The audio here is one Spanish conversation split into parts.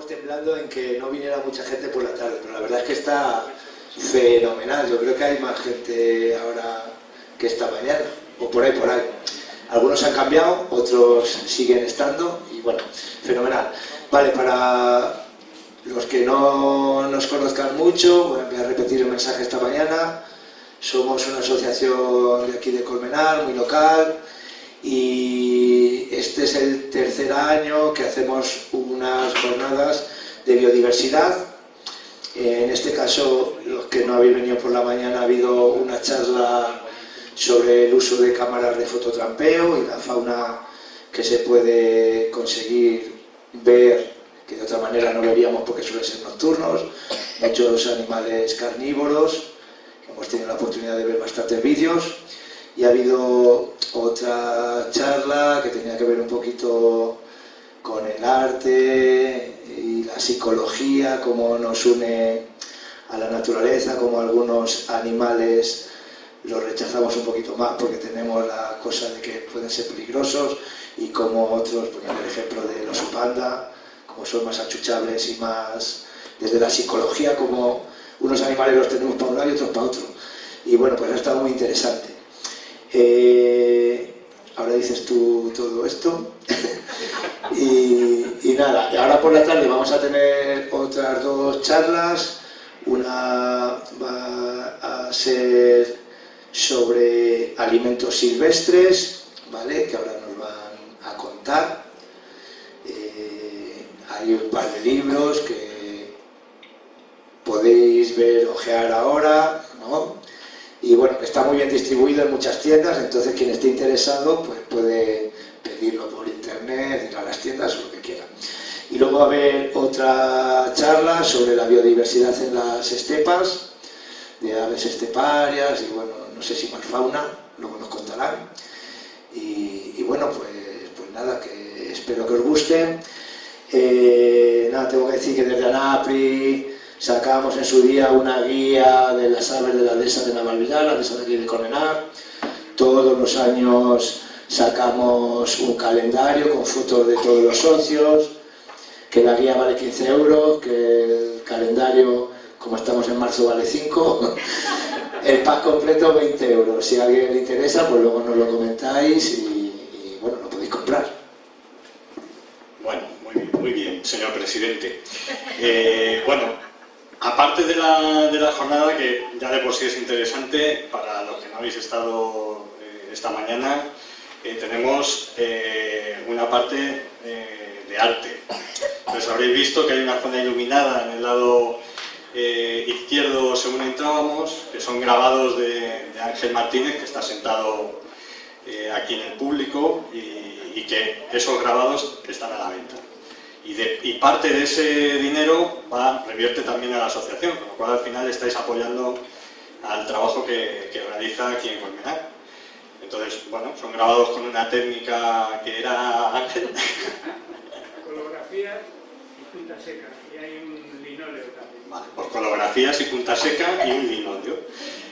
estábamos temblando en que no viniera mucha gente por la tarde, pero la verdad es que está fenomenal. Yo creo que hay más gente ahora que esta mañana, o por ahí, por ahí. Algunos han cambiado, otros siguen estando y bueno, fenomenal. Vale, para los que no nos conozcan mucho, voy a repetir el mensaje esta mañana. Somos una asociación de aquí de Colmenar, muy local, y este es el tercer año que hacemos unas jornadas de biodiversidad. En este caso, los que no habéis venido por la mañana, ha habido una charla sobre el uso de cámaras de fototrampeo y la fauna que se puede conseguir ver, que de otra manera no veríamos porque suelen ser nocturnos, muchos animales carnívoros. Hemos tenido la oportunidad de ver bastantes vídeos y ha habido otra charla que tenía que ver un poquito con el arte y la psicología, cómo nos une a la naturaleza, cómo algunos animales los rechazamos un poquito más porque tenemos la cosa de que pueden ser peligrosos y como otros, poniendo el ejemplo del oso panda, como son más achuchables y más desde la psicología, como unos animales los tenemos para un lado y otros para otro. Y bueno, pues ha estado muy interesante. Ahora dices tú todo esto. y nada, y ahora por la tarde vamos a tener otras dos charlas. Una va a ser sobre alimentos silvestres, ¿vale? Que ahora nos van a contar. Hay un par de libros que podéis ver, ojear ahora, ¿no? Y bueno, que está muy bien distribuido en muchas tiendas, entonces quien esté interesado pues puede pedirlo por internet, ir a las tiendas o lo que quiera. Y luego va a haber otra charla sobre la biodiversidad en las estepas, de aves esteparias y bueno, no sé si más fauna, luego nos contarán. Y bueno, pues nada, que espero que os guste. Nada, tengo que decir que desde ANAPRI sacamos en su día una guía de las aves de la dehesa de Navalvillar, la dehesa de aquí de Colmenar. Todos los años sacamos un calendario con fotos de todos los socios, que la guía vale 15 euros, que el calendario, como estamos en marzo, vale 5, el pack completo 20 euros. Si a alguien le interesa, pues luego nos lo comentáis y bueno, lo podéis comprar. Bueno, muy bien, señor presidente. Bueno, aparte de la jornada, que ya de por sí es interesante, para los que no habéis estado esta mañana, tenemos una parte de arte. Entonces habréis visto que hay una zona iluminada en el lado izquierdo según entrábamos, que son grabados de Ángel Martínez, que está sentado aquí en el público, y que esos grabados están a la venta. Y parte de ese dinero revierte también a la asociación, con lo cual al final estáis apoyando al trabajo que realiza aquí en Colmenar. Entonces, bueno, son grabados con una técnica que era Ángel. Colografía y punta seca, y hay un linóleo también. Vale, pues colografías y punta seca y un linóleo.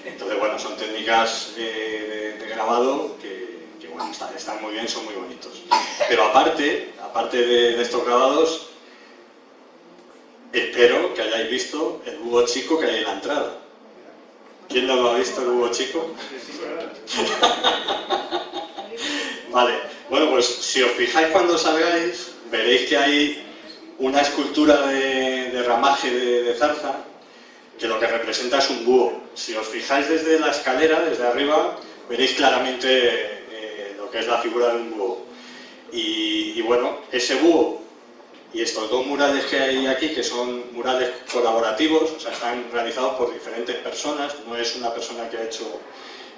Entonces, bueno, son técnicas de grabado que bueno, están muy bien, son muy bonitos. Pero aparte de estos grabados, espero que hayáis visto el búho chico que hay en la entrada. ¿Quién no lo ha visto, el búho chico? Vale, bueno, pues si os fijáis cuando salgáis, veréis que hay una escultura de ramaje de zarza, que lo que representa es un búho. Si os fijáis desde la escalera, desde arriba, veréis claramente lo que es la figura de un búho. Y bueno, ese búho y estos dos murales que hay aquí, que son murales colaborativos, o sea, están realizados por diferentes personas, no es una persona que ha hecho,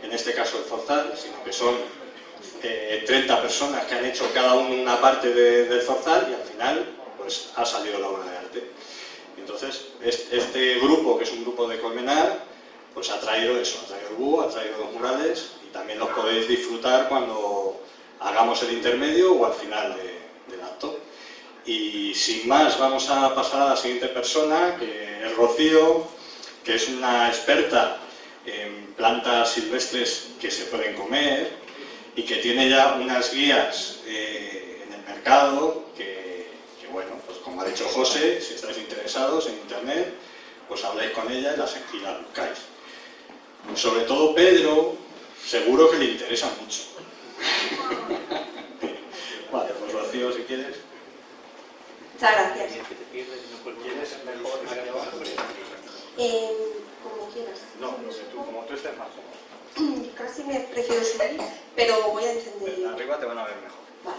en este caso, el zorzal, sino que son 30 personas que han hecho cada uno una parte del zorzal y al final pues ha salido la obra de arte. Entonces, este grupo, que es un grupo de Colmenar, pues ha traído eso, ha traído el búho, ha traído los murales y también los podéis disfrutar cuando hagamos el intermedio o al final del acto. Y sin más, vamos a pasar a la siguiente persona, que es Rocío, que es una experta en plantas silvestres que se pueden comer y que tiene ya unas guías en el mercado que bueno, pues como como ha dicho José, si estáis interesados en internet, pues habláis con ella y la buscáis. Sobre todo Pedro, seguro que le interesa mucho. Vale, pues Rocío, si quieres. Muchas gracias. Como quieras. No, como tú estés más. Casi me prefiero subir, pero voy a encender yo. Arriba te van a ver mejor. Vale.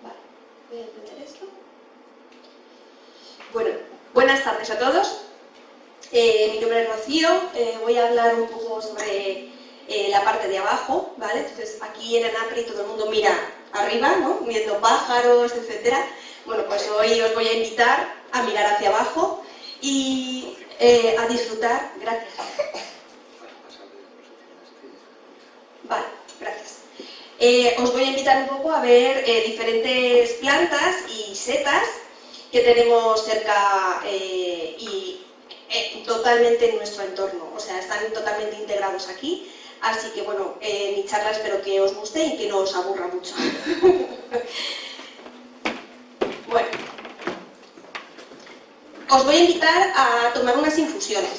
Vale, voy a encender esto. Bueno, buenas tardes a todos. Mi nombre es Rocío, voy a hablar un poco sobre la parte de abajo, ¿vale? Entonces, aquí en Anapri todo el mundo mira arriba, ¿no? Viendo pájaros, etcétera. Bueno, pues hoy os voy a invitar a mirar hacia abajo y a disfrutar. Gracias. Vale, gracias. Os voy a invitar un poco a ver diferentes plantas y setas que tenemos cerca y totalmente en nuestro entorno, o sea, están totalmente integrados aquí, así que bueno, mi charla espero que os guste y que no os aburra mucho. Bueno, os voy a invitar a tomar unas infusiones,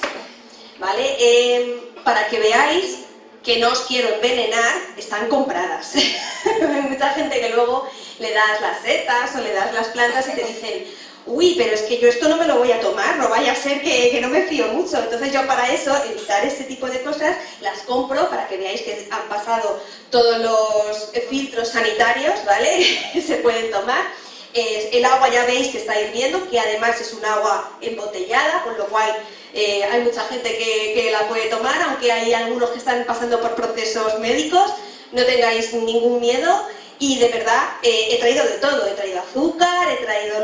¿vale? Para que veáis que no os quiero envenenar, están compradas. Hay mucha gente que luego le das las setas o le das las plantas y te dicen: uy, pero es que yo esto no me lo voy a tomar, no vaya a ser que no me fío mucho. Entonces yo para eso, evitar ese tipo de cosas, las compro para que veáis que han pasado todos los filtros sanitarios, ¿vale? Se pueden tomar. El agua ya veis que está hirviendo, que además es un agua embotellada, con lo cual hay mucha gente que la puede tomar, aunque hay algunos que están pasando por procesos médicos. No tengáis ningún miedo. Y de verdad, he traído de todo, he traído azúcar, he traído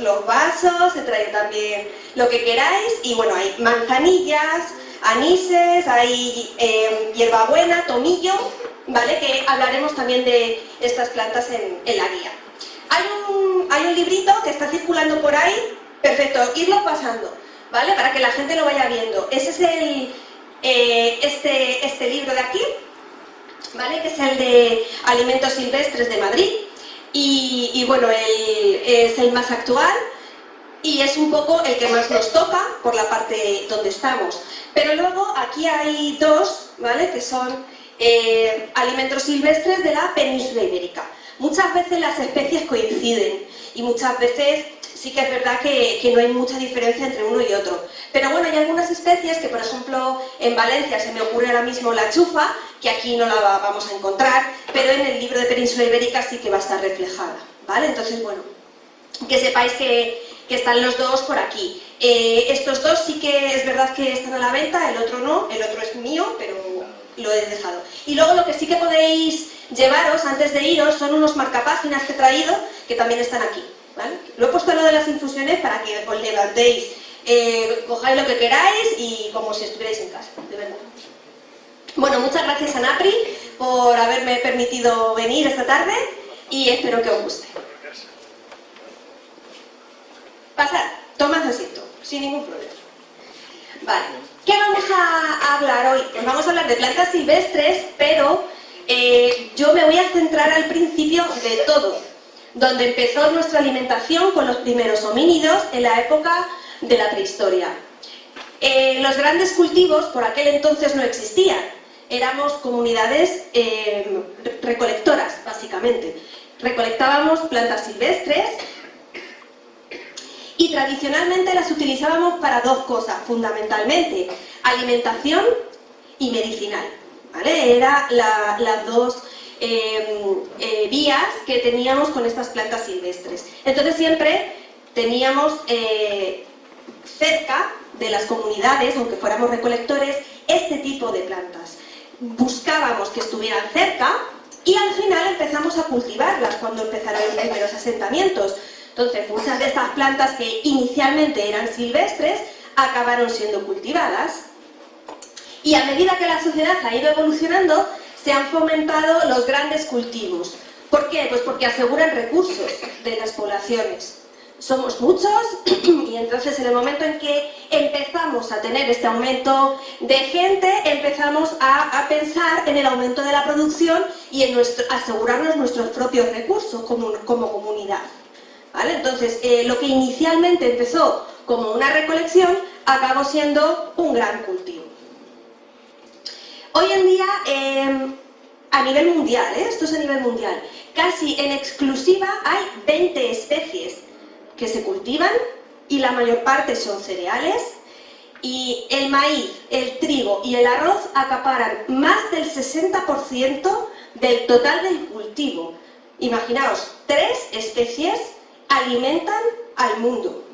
los vasos, he traído también lo que queráis. Y bueno, hay manzanillas, anises, hay hierbabuena, tomillo, ¿vale? Que hablaremos también de estas plantas en la guía. Hay un librito que está circulando por ahí, perfecto, irlo pasando, ¿vale? Para que la gente lo vaya viendo. Ese es este libro de aquí, ¿vale? Que es el de Alimentos Silvestres de Madrid y bueno, es el más actual y es un poco el que más nos toca por la parte donde estamos. Pero luego aquí hay dos, ¿vale? Que son alimentos silvestres de la península ibérica. Muchas veces las especies coinciden y muchas veces sí que es verdad que no hay mucha diferencia entre uno y otro. Pero bueno, hay algunas especies que, por ejemplo, en Valencia se me ocurre ahora mismo la chufa, que aquí no la vamos a encontrar, pero en el libro de Península Ibérica sí que va a estar reflejada, ¿vale? Entonces, bueno, que sepáis que están los dos por aquí. Estos dos sí que es verdad que están a la venta, el otro no, el otro es mío, pero lo he dejado. Y luego lo que sí que podéis llevaros antes de iros son unos marcapáginas que he traído, que también están aquí, ¿vale? Lo he puesto a lo de las infusiones para que os levantéis, cojáis lo que queráis y como si estuvierais en casa, de verdad. Bueno, muchas gracias a Napri por haberme permitido venir esta tarde y espero que os guste. Pasad, tomad asiento, sin ningún problema. Vale, ¿qué vamos a hablar hoy? Pues vamos a hablar de plantas silvestres, pero yo me voy a centrar al principio de todo, donde empezó nuestra alimentación con los primeros homínidos en la época de la prehistoria. Los grandes cultivos por aquel entonces no existían, éramos comunidades recolectoras, básicamente. Recolectábamos plantas silvestres y tradicionalmente las utilizábamos para dos cosas, fundamentalmente, alimentación y medicinal, ¿vale? Eran las dos vías que teníamos con estas plantas silvestres. Entonces siempre teníamos cerca de las comunidades, aunque fuéramos recolectores, este tipo de plantas. Buscábamos que estuvieran cerca y al final empezamos a cultivarlas cuando empezaron los primeros asentamientos. Entonces muchas de estas plantas que inicialmente eran silvestres acabaron siendo cultivadas y a medida que la sociedad ha ido evolucionando se han fomentado los grandes cultivos. ¿Por qué? Pues porque aseguran recursos de las poblaciones. somos muchos y entonces en el momento en que empezamos a tener este aumento de gente, empezamos a pensar en el aumento de la producción y en asegurarnos nuestros propios recursos como comunidad. ¿Vale? Entonces, lo que inicialmente empezó como una recolección acabó siendo un gran cultivo. Hoy en día, a nivel mundial, esto es a nivel mundial, casi en exclusiva hay 20 especies que se cultivan y la mayor parte son cereales, y el maíz, el trigo y el arroz acaparan más del 60% del total del cultivo. Imaginaos, 3 especies alimentan al mundo.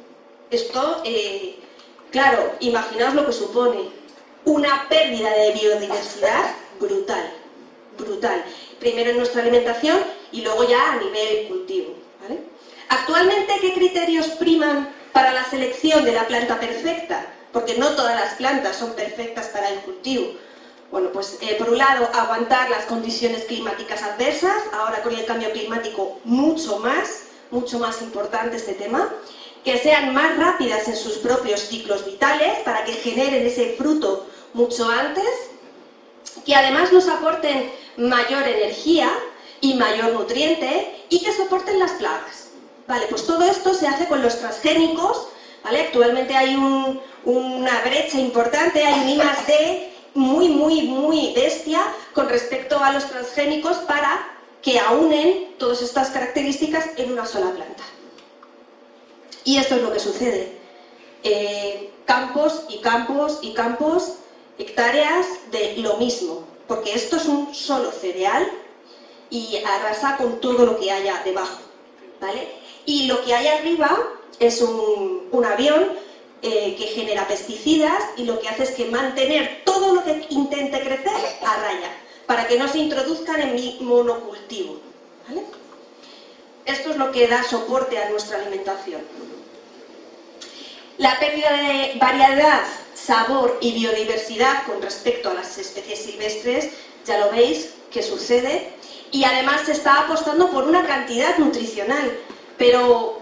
Esto, claro, imaginaos lo que supone una pérdida de biodiversidad brutal, brutal. Primero en nuestra alimentación y luego ya a nivel cultivo, ¿vale? Actualmente, ¿qué criterios priman para la selección de la planta perfecta? Porque no todas las plantas son perfectas para el cultivo. Bueno, pues por un lado, aguantar las condiciones climáticas adversas, ahora con el cambio climático mucho más importante este tema, que sean más rápidas en sus propios ciclos vitales para que generen ese fruto mucho antes, que además nos aporten mayor energía y mayor nutriente y que soporten las plagas. Vale, pues todo esto se hace con los transgénicos, ¿vale? Actualmente hay una brecha importante, hay un I+D muy bestia con respecto a los transgénicos para que aúnen todas estas características en una sola planta. Y esto es lo que sucede. Campos y campos y campos, hectáreas de lo mismo, porque esto es un solo cereal y arrasa con todo lo que haya debajo, ¿vale? Y lo que hay arriba es un avión que genera pesticidas y lo que hace es que mantener todo lo que intente crecer a raya, para que no se introduzcan en mi monocultivo, ¿vale? Esto es lo que da soporte a nuestra alimentación. La pérdida de variedad, sabor y biodiversidad con respecto a las especies silvestres, ya lo veis que sucede, y además se está apostando por una cantidad nutricional, pero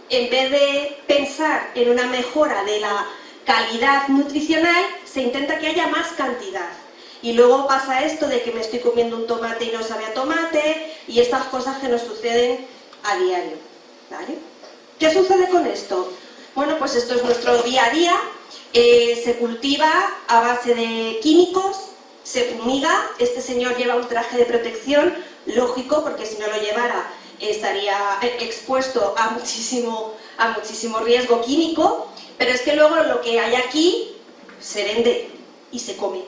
en vez de pensar en una mejora de la calidad nutricional, se intenta que haya más cantidad. Y luego pasa esto de que me estoy comiendo un tomate y no sabe a tomate, y estas cosas que nos suceden a diario, ¿vale? ¿Qué sucede con esto? Bueno, pues esto es nuestro día a día, se cultiva a base de químicos, se fumiga, este señor lleva un traje de protección, lógico, porque si no lo llevara estaría expuesto a muchísimo riesgo químico, pero es que luego lo que hay aquí se vende y se come.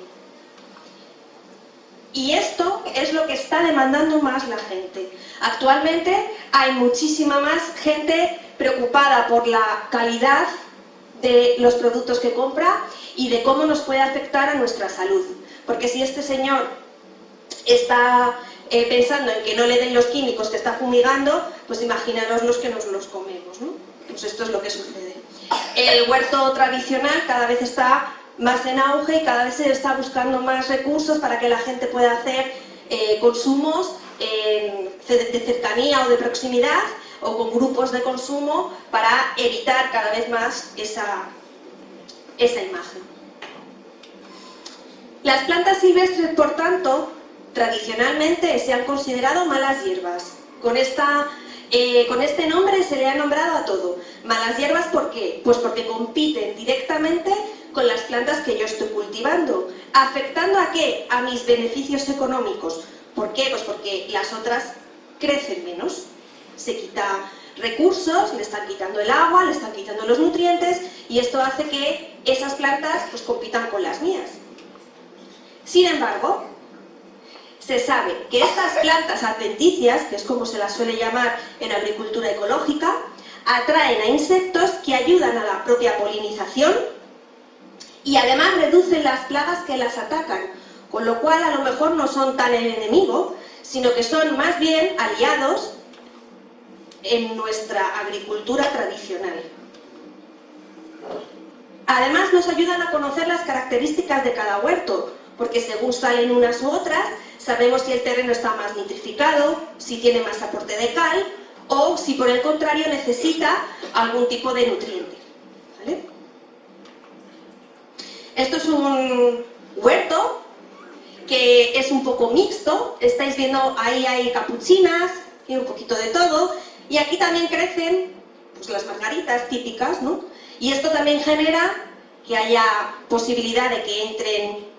Y esto es lo que está demandando más la gente. Actualmente hay muchísima más gente preocupada por la calidad de los productos que compra y de cómo nos puede afectar a nuestra salud. Porque si este señor está pensando en que no le den los químicos que está fumigando, pues imaginaros los que nos los comemos, ¿no? Pues esto es lo que sucede. El huerto tradicional cada vez está más en auge y cada vez se está buscando más recursos para que la gente pueda hacer consumos de cercanía o de proximidad o con grupos de consumo para evitar cada vez más esa imagen. Las plantas silvestres, por tanto, tradicionalmente se han considerado malas hierbas. Con este nombre se le ha nombrado a todo. Malas hierbas, ¿por qué? Pues porque compiten directamente con las plantas que yo estoy cultivando, afectando ¿a qué? A mis beneficios económicos. ¿Por qué? Pues porque las otras crecen menos. Se quita recursos, le están quitando el agua, le están quitando los nutrientes y esto hace que esas plantas pues compitan con las mías. Sin embargo, se sabe que estas plantas adventicias, que es como se las suele llamar en agricultura ecológica, atraen a insectos que ayudan a la propia polinización y además reducen las plagas que las atacan, con lo cual a lo mejor no son tan el enemigo, sino que son más bien aliados en nuestra agricultura tradicional. Además nos ayudan a conocer las características de cada huerto, porque según salen unas u otras, sabemos si el terreno está más nitrificado, si tiene más aporte de cal o si por el contrario necesita algún tipo de nutriente. ¿Vale? Esto es un huerto que es un poco mixto. Estáis viendo, ahí hay capuchinas y un poquito de todo, y aquí también crecen pues, las margaritas típicas, ¿no? Y esto también genera que haya posibilidad de que entren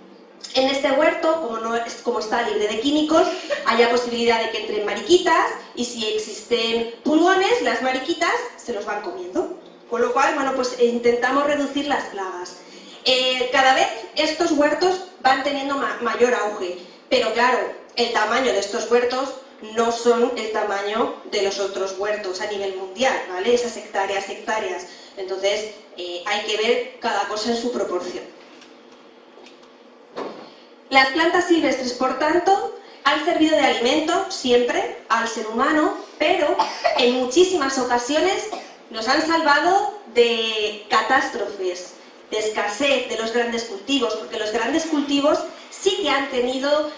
en este huerto, como está libre de químicos, haya posibilidad de que entren mariquitas, y si existen pulgones, las mariquitas se los van comiendo. Con lo cual, bueno, pues intentamos reducir las plagas. Cada vez estos huertos van teniendo mayor auge, pero claro, el tamaño de estos huertos no son el tamaño de los otros huertos a nivel mundial, ¿vale? Esas hectáreas. Entonces, hay que ver cada cosa en su proporción. Las plantas silvestres, por tanto, han servido de alimento siempre al ser humano, pero en muchísimas ocasiones nos han salvado de catástrofes, de escasez de los grandes cultivos, porque los grandes cultivos sí que han tenido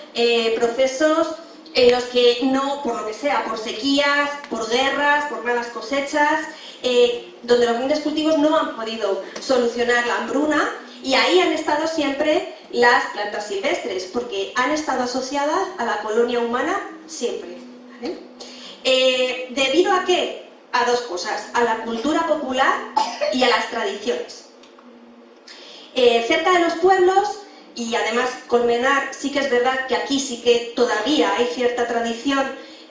procesos en los que no, por lo que sea, por sequías, por guerras, por malas cosechas, donde los grandes cultivos no han podido solucionar la hambruna, y ahí han estado siempre las plantas silvestres, porque han estado asociadas a la colonia humana siempre. ¿Vale? ¿Debido a qué? A dos cosas: a la cultura popular y a las tradiciones. Cerca de los pueblos, y además Colmenar, sí que es verdad que aquí sí que todavía hay cierta tradición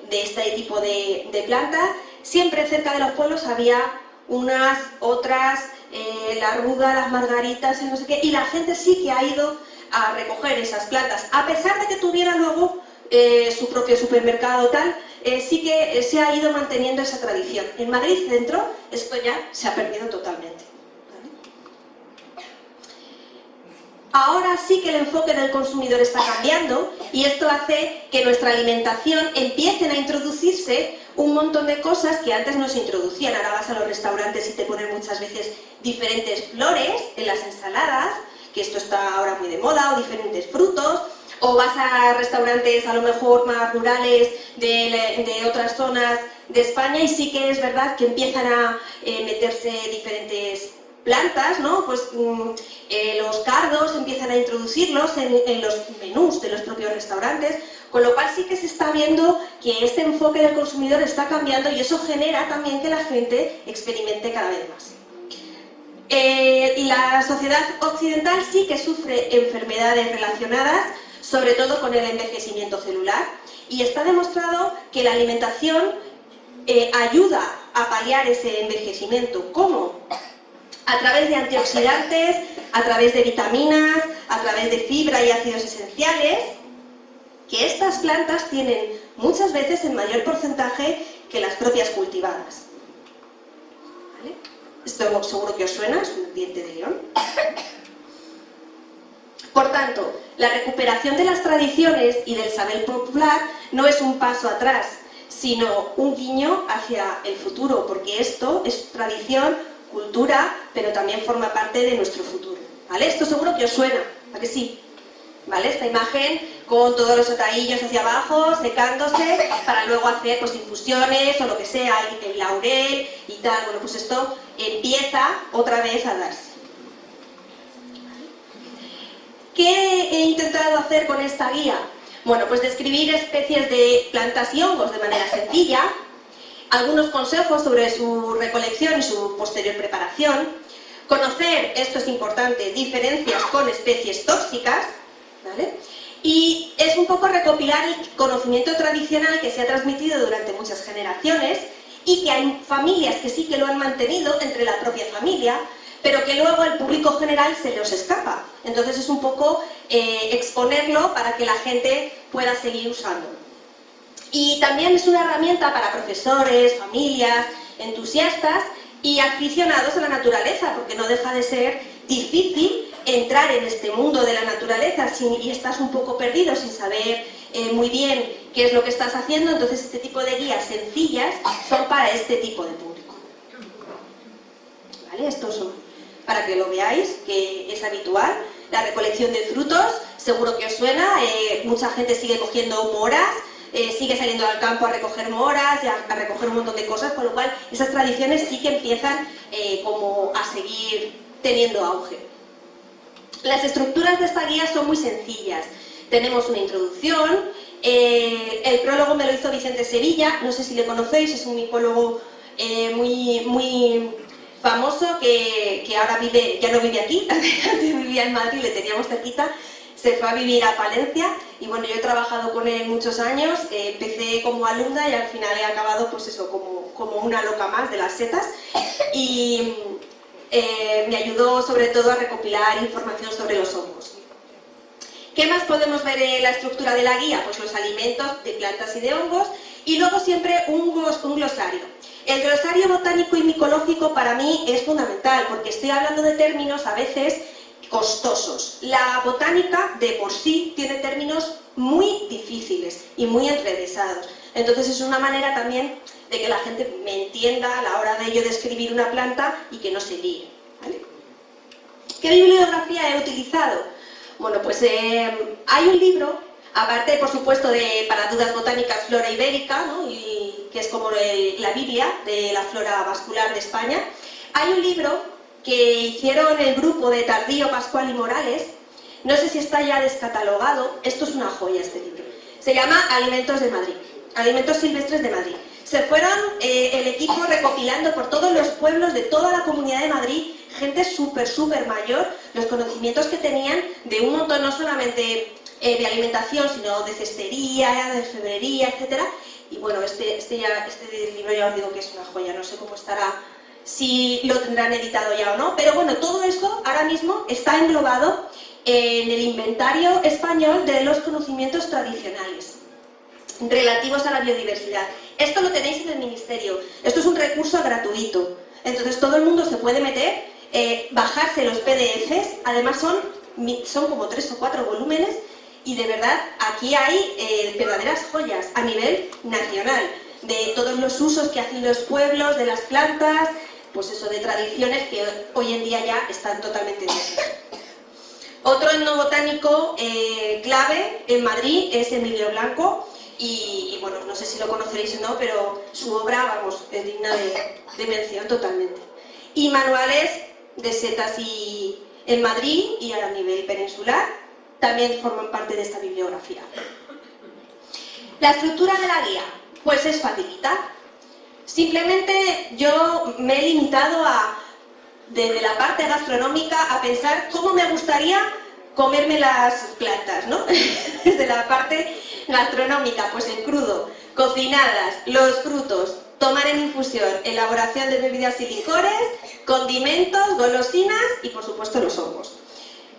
de este tipo de planta. Siempre cerca de los pueblos había unas, otras, la ruda, las margaritas, no sé qué, y la gente sí que ha ido a recoger esas plantas, a pesar de que tuviera luego su propio supermercado tal, sí que se ha ido manteniendo esa tradición. En Madrid Centro esto ya se ha perdido totalmente. Ahora sí que el enfoque del consumidor está cambiando, y esto hace que en nuestra alimentación empiecen a introducirse un montón de cosas que antes no se introducían. Ahora vas a los restaurantes y te ponen muchas veces diferentes flores en las ensaladas, que esto está ahora muy de moda, o diferentes frutos, o vas a restaurantes a lo mejor más rurales de otras zonas de España, y sí que es verdad que empiezan a meterse diferentes plantas, ¿no? Pues los cardos empiezan a introducirlos en los menús de los propios restaurantes, con lo cual sí que se está viendo que este enfoque del consumidor está cambiando, y eso genera también que la gente experimente cada vez más. La sociedad occidental sí que sufre enfermedades relacionadas, sobre todo con el envejecimiento celular, y está demostrado que la alimentación ayuda a paliar ese envejecimiento. ¿Cómo? A través de antioxidantes, a través de vitaminas, a través de fibra y ácidos esenciales, que estas plantas tienen muchas veces en mayor porcentaje que las propias cultivadas. ¿Vale? Esto seguro que os suena, es un diente de león. Por tanto, la recuperación de las tradiciones y del saber popular no es un paso atrás, sino un guiño hacia el futuro, porque esto es tradición, cultura, pero también forma parte de nuestro futuro. ¿Vale? Esto seguro que os suena, ¿a que sí? ¿Vale? Esta imagen con todos los ataillos hacia abajo, secándose, para luego hacer pues infusiones o lo que sea, el laurel y tal. Bueno, pues esto empieza otra vez a darse. ¿Qué he intentado hacer con esta guía? Bueno, pues describir especies de plantas y hongos de manera sencilla, algunos consejos sobre su recolección y su posterior preparación, conocer, esto es importante, diferencias con especies tóxicas, ¿vale? Y es un poco recopilar el conocimiento tradicional que se ha transmitido durante muchas generaciones, y que hay familias que sí que lo han mantenido entre la propia familia, pero que luego el público general se los escapa. Entonces es un poco exponerlo para que la gente pueda seguir usándolo. Y también es una herramienta para profesores, familias, entusiastas y aficionados a la naturaleza, porque no deja de ser difícil entrar en este mundo de la naturaleza y estás un poco perdido sin saber muy bien qué es lo que estás haciendo. Entonces este tipo de guías sencillas son para este tipo de público. ¿Vale? Estos son, para que lo veáis, que es habitual. La recolección de frutos, seguro que os suena, mucha gente sigue cogiendo moras, sigue saliendo al campo a recoger moras y a recoger un montón de cosas, con lo cual esas tradiciones sí que empiezan como a seguir teniendo auge. Las estructuras de esta guía son muy sencillas. Tenemos una introducción, el prólogo me lo hizo Vicente Sevilla, no sé si le conocéis, es un micólogo muy famoso que ahora ya no vive aquí, antes vivía en Madrid, le teníamos cerquita, se fue a vivir a Palencia y bueno, yo he trabajado con él muchos años, empecé como alumna y al final he acabado pues eso, como una loca más de las setas y me ayudó sobre todo a recopilar información sobre los hongos. ¿Qué más podemos ver en la estructura de la guía? Pues los alimentos de plantas y de hongos y luego siempre un glosario. El glosario botánico y micológico para mí es fundamental porque estoy hablando de términos a veces costosos. La botánica de por sí tiene términos muy difíciles y muy enrevesados. Entonces es una manera también de que la gente me entienda a la hora de yo describir una planta y que no se líe, ¿vale? ¿Qué bibliografía he utilizado? Bueno, pues hay un libro, aparte por supuesto de para dudas botánicas Flora Ibérica, ¿no? Y que es como la Biblia de la flora vascular de España. Hay un libro que hicieron el grupo de Tardío, Pascual y Morales, no sé si está ya descatalogado, esto es una joya este libro, se llama Alimentos de Madrid, Alimentos Silvestres de Madrid. Se fueron el equipo recopilando por todos los pueblos de toda la Comunidad de Madrid, gente súper mayor, los conocimientos que tenían de un montón no solamente de alimentación, sino de cestería, de orfebrería, etc. Y bueno, este libro ya os digo que es una joya, no sé cómo estará, si lo tendrán editado ya o no, pero bueno, todo esto ahora mismo está englobado en el inventario español de los conocimientos tradicionales relativos a la biodiversidad. Esto lo tenéis en el Ministerio, esto es un recurso gratuito, entonces todo el mundo se puede meter, bajarse los PDFs, además son como 3 o 4 volúmenes y de verdad aquí hay verdaderas joyas a nivel nacional, de todos los usos que hacen los pueblos, de las plantas, pues eso, de tradiciones que hoy en día ya están totalmente en desuso. Otro etnobotánico clave en Madrid es Emilio Blanco, y bueno, no sé si lo conoceréis o no, pero su obra, vamos, es digna de mención totalmente. Y manuales de setas en Madrid y a nivel peninsular también forman parte de esta bibliografía. La estructura de la guía, pues es facilita. Simplemente yo me he limitado desde la parte gastronómica a pensar cómo me gustaría comerme las plantas, ¿no? Desde la parte gastronómica, pues en crudo, cocinadas, los frutos, tomar en infusión, elaboración de bebidas y licores, condimentos, golosinas y por supuesto los hongos.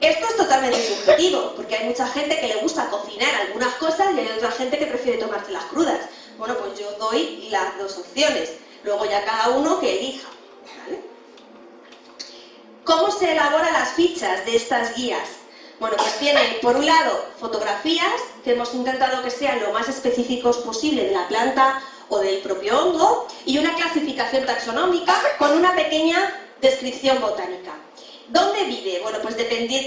Esto es totalmente subjetivo, porque hay mucha gente que le gusta cocinar algunas cosas y hay otra gente que prefiere tomárselas crudas. Bueno, pues yo doy las dos opciones, luego ya cada uno que elija, ¿vale? ¿Cómo se elaboran las fichas de estas guías? Bueno, pues tienen, por un lado, fotografías, que hemos intentado que sean lo más específicos posible de la planta o del propio hongo, y una clasificación taxonómica con una pequeña descripción botánica. ¿Dónde vive? Bueno, pues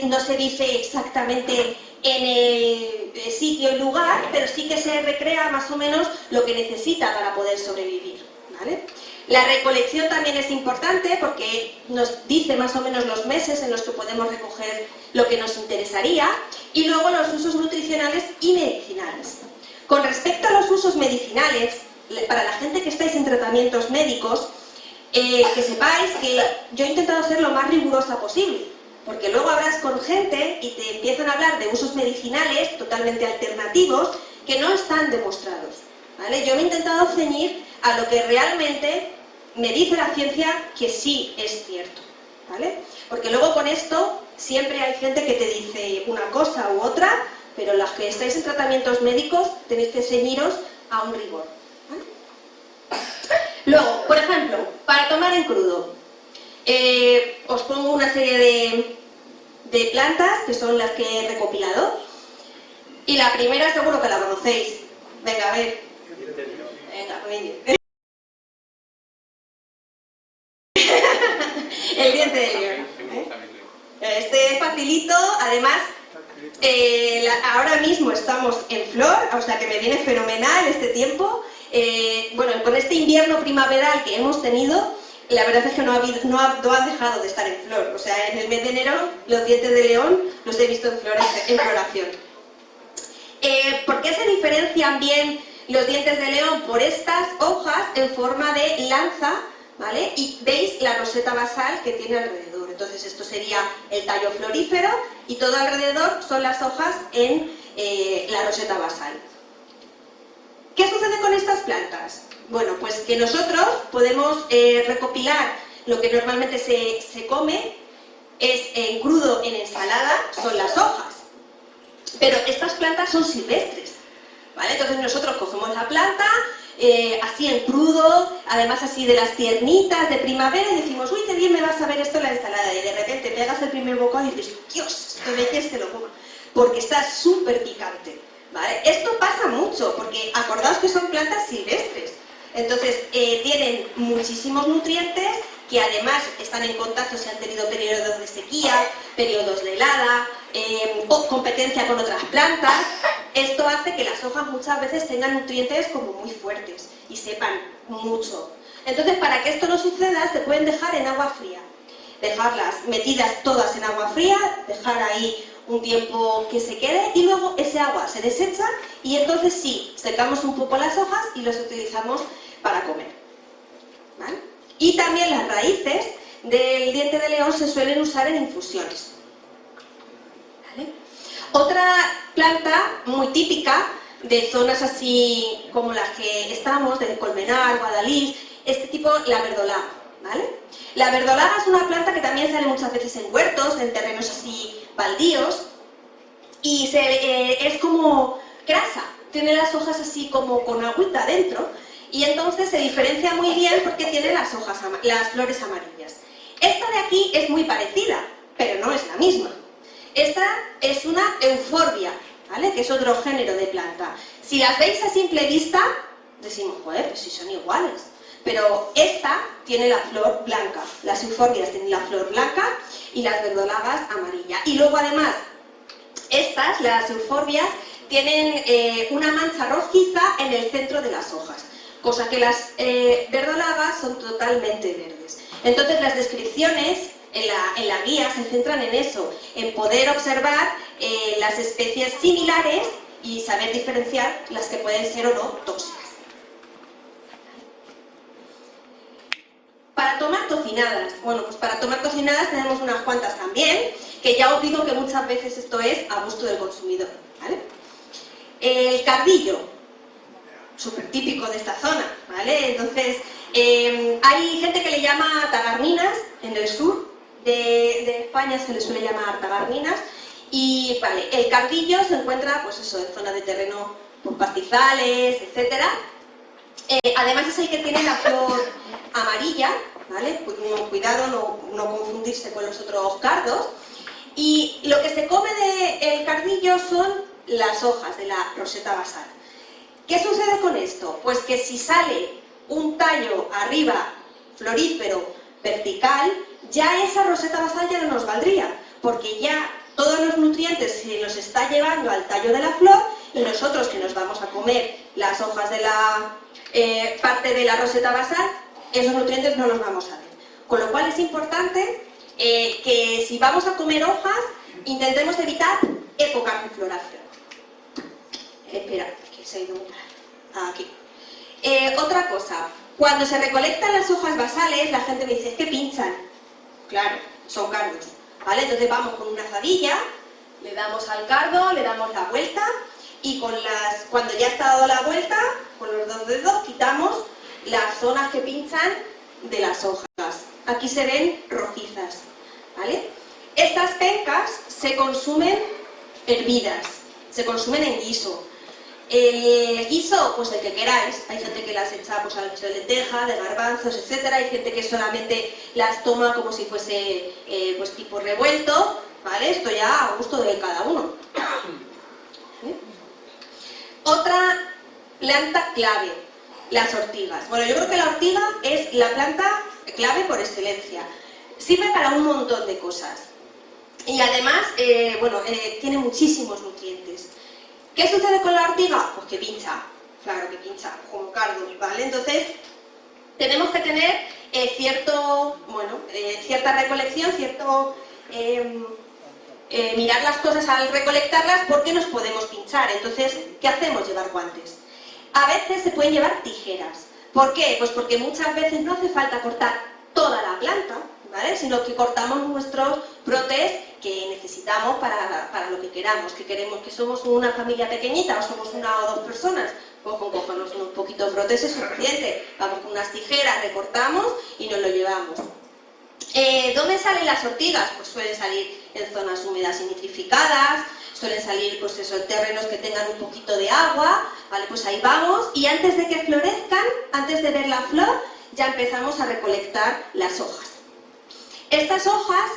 no se dice exactamente en el sitio y lugar, pero sí que se recrea más o menos lo que necesita para poder sobrevivir, ¿vale? La recolección también es importante porque nos dice más o menos los meses en los que podemos recoger lo que nos interesaría, y luego los usos nutricionales y medicinales. Con respecto a los usos medicinales, para la gente que estáis en tratamientos médicos, que sepáis que yo he intentado ser lo más rigurosa posible, porque luego hablas con gente y te empiezan a hablar de usos medicinales totalmente alternativos que no están demostrados, ¿vale? Yo me he intentado ceñir a lo que realmente me dice la ciencia que sí es cierto, ¿vale? Porque luego con esto siempre hay gente que te dice una cosa u otra, pero las que estáis en tratamientos médicos tenéis que ceñiros a un rigor, ¿vale? Luego, por ejemplo, para tomar en crudo, os pongo una serie de plantas que son las que he recopilado, y la primera seguro que la conocéis. Venga, a ver. Venga, venga. El diente de león. Este es facilito, además ahora mismo estamos en flor, o sea que me viene fenomenal este tiempo. Bueno, con este invierno primaveral que hemos tenido, la verdad es que no han dejado de estar en flor. O sea, en el mes de enero los dientes de león los he visto en floración. ¿Por qué se diferencian bien los dientes de león? Por estas hojas en forma de lanza, ¿vale? Y veis la roseta basal que tiene alrededor. Entonces esto sería el tallo florífero y todo alrededor son las hojas en la roseta basal. ¿Qué sucede con estas plantas? Bueno, pues que nosotros podemos recopilar lo que normalmente se come, es en crudo, en ensalada, son las hojas. Pero estas plantas son silvestres, ¿vale? Entonces nosotros cogemos la planta, así en crudo, además así de las tiernitas de primavera, y decimos, uy, qué bien me va a saber esto en la ensalada, y de repente pegas el primer bocado y dices, Dios, esto de que se lo coma, porque está súper picante, ¿vale? Esto pasa mucho, porque acordaos que son plantas silvestres, entonces tienen muchísimos nutrientes que además están en contacto si han tenido periodos de sequía, periodos de helada, o competencia con otras plantas. Esto hace que las hojas muchas veces tengan nutrientes como muy fuertes y sepan mucho. Entonces, para que esto no suceda, se pueden dejar en agua fría. Dejarlas metidas todas en agua fría, dejar ahí un tiempo que se quede y luego ese agua se desecha y entonces sí, secamos un poco las hojas y las utilizamos para comer, ¿vale? Y también las raíces del diente de león se suelen usar en infusiones, ¿vale? Otra planta muy típica de zonas así como las que estamos, de Colmenar, Guadalís, este tipo, la verdolaga, ¿vale? La verdolaga es una planta que también sale muchas veces en huertos, en terrenos así baldíos, y es como grasa, tiene las hojas así como con agüita dentro, y entonces se diferencia muy bien porque tiene las flores amarillas. Esta de aquí es muy parecida, pero no es la misma. Esta es una euforbia, ¿vale? Que es otro género de planta. Si las veis a simple vista, decimos, joder, pues si son iguales. Pero esta tiene la flor blanca, las euforbias tienen la flor blanca y las verdolagas amarilla. Y luego además, las euforbias, tienen una mancha rojiza en el centro de las hojas, cosa que las verdolagas son totalmente verdes. Entonces las descripciones en la guía se centran en eso, en poder observar las especies similares y saber diferenciar las que pueden ser o no tóxicas. Para tomar tocinadas, bueno, pues para tomar tocinadas tenemos unas cuantas también, que ya os digo que muchas veces esto es a gusto del consumidor, ¿vale? El cardillo, súper típico de esta zona, ¿vale? Entonces, hay gente que le llama tagarninas en el sur de España, se le suele llamar tagarninas, y vale, el cardillo se encuentra, pues eso, en zona de terreno, pues pastizales, etcétera. Además es el que tiene la flor amarilla, ¿vale? Cuidado no confundirse con los otros cardos. Y lo que se come del cardillo son las hojas de la roseta basal. ¿Qué sucede con esto? Pues que si sale un tallo arriba, florífero, vertical, ya esa roseta basal ya no nos valdría, porque ya todos los nutrientes se los está llevando al tallo de la flor y nosotros que nos vamos a comer las hojas de la parte de la roseta basal, esos nutrientes no los vamos a ver. Con lo cual es importante que si vamos a comer hojas, intentemos evitar épocas de floración. Espera, que se ha ido aquí. Otra cosa, cuando se recolectan las hojas basales, la gente me dice, es que pinchan. Claro, son cardos, ¿vale? Entonces vamos con una azadilla, le damos al cardo, le damos la vuelta y cuando ya está dado la vuelta, con los dos dedos quitamos las zonas que pinchan de las hojas. Aquí se ven rojizas, ¿vale? Estas pencas se consumen hervidas, se consumen en guiso. El guiso, pues el que queráis. Hay gente que las echa pues, al guiso de lenteja, de garbanzos, etc. Hay gente que solamente las toma como si fuese pues tipo revuelto, ¿vale? Esto ya a gusto de cada uno. ¿Vale? Otra planta clave, las ortigas. Bueno, yo creo que la ortiga es la planta clave por excelencia. Sirve para un montón de cosas. y además, tiene muchísimos nutrientes. ¿Qué sucede con la ortiga? Pues que pincha, claro que pincha, como cardo, ¿vale? Entonces, tenemos que tener cierta recolección, mirar las cosas al recolectarlas porque nos podemos pinchar. Entonces, ¿qué hacemos? Llevar guantes. A veces se pueden llevar tijeras. ¿Por qué? Pues porque muchas veces no hace falta cortar toda la planta, ¿vale? Sino que cortamos nuestros brotes que necesitamos para lo que queramos. Que queremos que somos una familia pequeñita o somos una o dos personas. Pues con cogernos unos poquitos brotes es suficiente. Vamos con unas tijeras, recortamos y nos lo llevamos. ¿Dónde salen las ortigas? Pues suelen salir en zonas húmedas y nitrificadas, suelen salir pues eso, en terrenos que tengan un poquito de agua, ¿vale? Pues ahí vamos, y antes de que florezcan, antes de ver la flor, ya empezamos a recolectar las hojas. Estas hojas